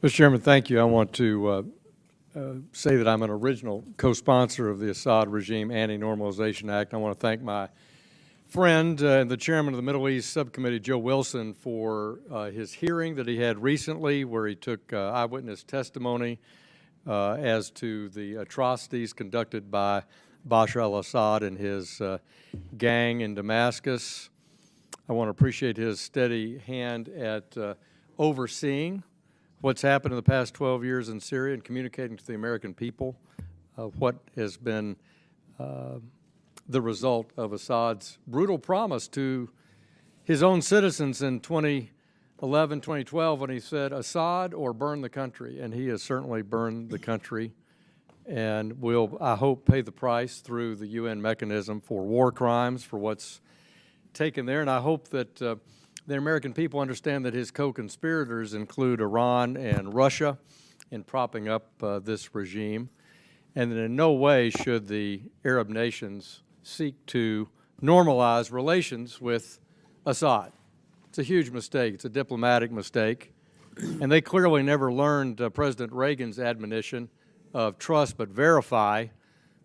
Mr. Chairman, thank you. I want to say that I'm an original co-sponsor of the Assad regime Anti-Normalization Act. I want to thank my friend and the chairman of the Middle East Subcommittee, Joe Wilson, for his hearing that he had recently where he took eyewitness testimony as to the atrocities conducted by Bashar al-Assad and his gang in Damascus. I want to appreciate his steady hand at overseeing what's happened in the past 12 years in Syria and communicating to the American people what has been the result of Assad's brutal promise to his own citizens in 2011, 2012, when he said, Assad or burn the country. And he has certainly burned the country and will, I hope, pay the price through the UN mechanism for war crimes, for what's taken there. And I hope that the American people understand that his co-conspirators include Iran and Russia in propping up this regime, and that in no way should the Arab nations seek to normalize relations with Assad. It's a huge mistake. It's a diplomatic mistake. And they clearly never learned President Reagan's admonition of trust but verify,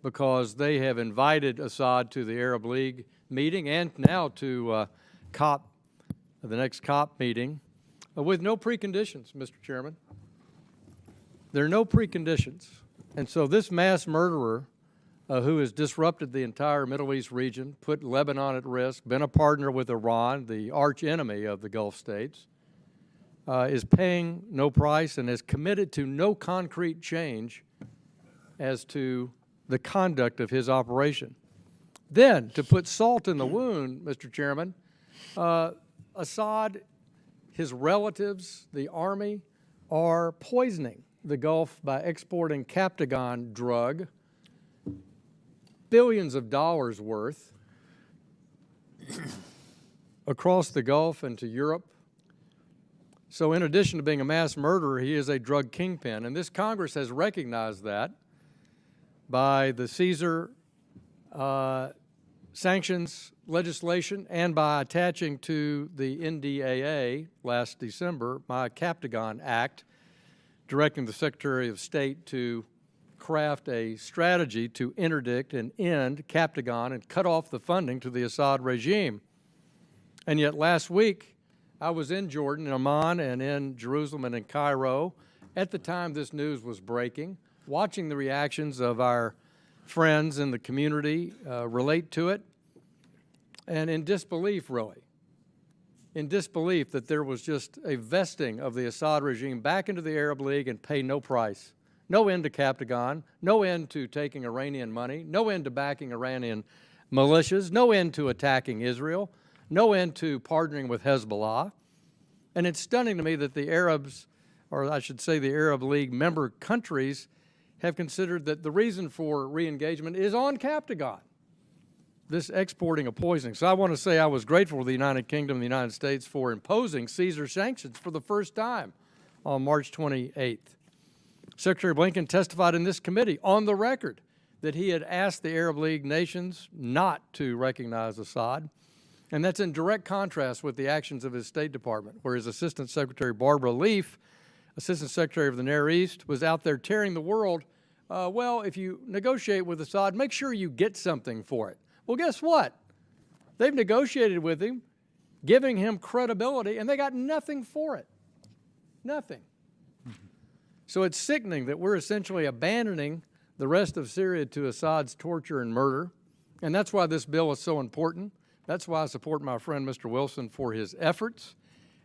because they have invited Assad to the Arab League meeting and now to the next COP meeting with no preconditions, Mr. Chairman. There are no preconditions. And so this mass murderer who has disrupted the entire Middle East region, put Lebanon at risk, been a partner with Iran, the arch enemy of the Gulf states, is paying no price and is committed to no concrete change as to the conduct of his operation. Then, to put salt in the wound, Mr. Chairman, Assad, his relatives, the army, are poisoning the Gulf by exporting Captagon drug, billions of dollars worth, across the Gulf and to Europe. So in addition to being a mass murderer, he is a drug kingpin. And this Congress has recognized that by the Caesar sanctions legislation and by attaching to the NDAA last December my Captagon Act, directing the Secretary of State to craft a strategy to interdict and end Captagon and cut off the funding to the Assad regime. And yet last week, I was in Jordan, in Amman, and in Jerusalem and in Cairo at the time this news was breaking, watching the reactions of our friends in the community relate to it, and in disbelief, really. In disbelief that there was just a vesting of the Assad regime back into the Arab League and pay no price. No end to Captagon, no end to taking Iranian money, no end to backing Iranian militias, no end to attacking Israel, no end to partnering with Hezbollah. And it's stunning to me that the Arabs, or I should say the Arab League member countries, have considered that the reason for re-engagement is on Captagon, this exporting of poisoning. So I want to say I was grateful to the United Kingdom and the United States for imposing Caesar sanctions for the first time on March 28th. Secretary Blinken testified in this committee on the record that he had asked the Arab League nations not to recognize Assad, and that's in direct contrast with the actions of his State Department, where his Assistant Secretary Barbara Leaf, Assistant Secretary of the Near East, was out there tearing the world. Well, if you negotiate with Assad, make sure you get something for it. Well, guess what? They've negotiated with him, giving him credibility, and they got nothing for it. Nothing. So it's sickening that we're essentially abandoning the rest of Syria to Assad's torture and murder, and that's why this bill is so important. That's why I support my friend Mr. Wilson for his efforts,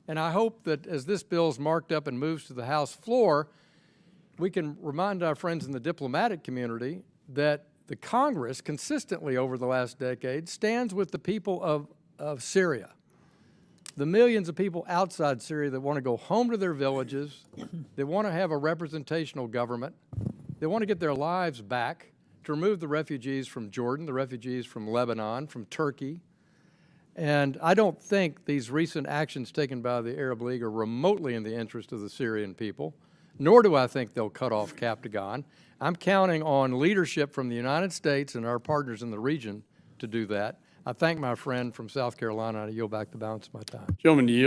and I hope that as this bill is marked up and moves to the House floor, we can remind our friends in the diplomatic community that the Congress consistently over the last decade stands with the people of Syria. The millions of people outside Syria that want to go home to their villages, they want to have a representational government, they want to get their lives back, to remove the refugees from Jordan, the refugees from Lebanon, from Turkey. And I don't think these recent actions taken by the Arab League are remotely in the interest of the Syrian people, nor do I think they'll cut off Captagon. I'm counting on leadership from the United States and our partners in the region to do that. I thank my friend from South Carolina. I yield back the balance of my time. Gentleman,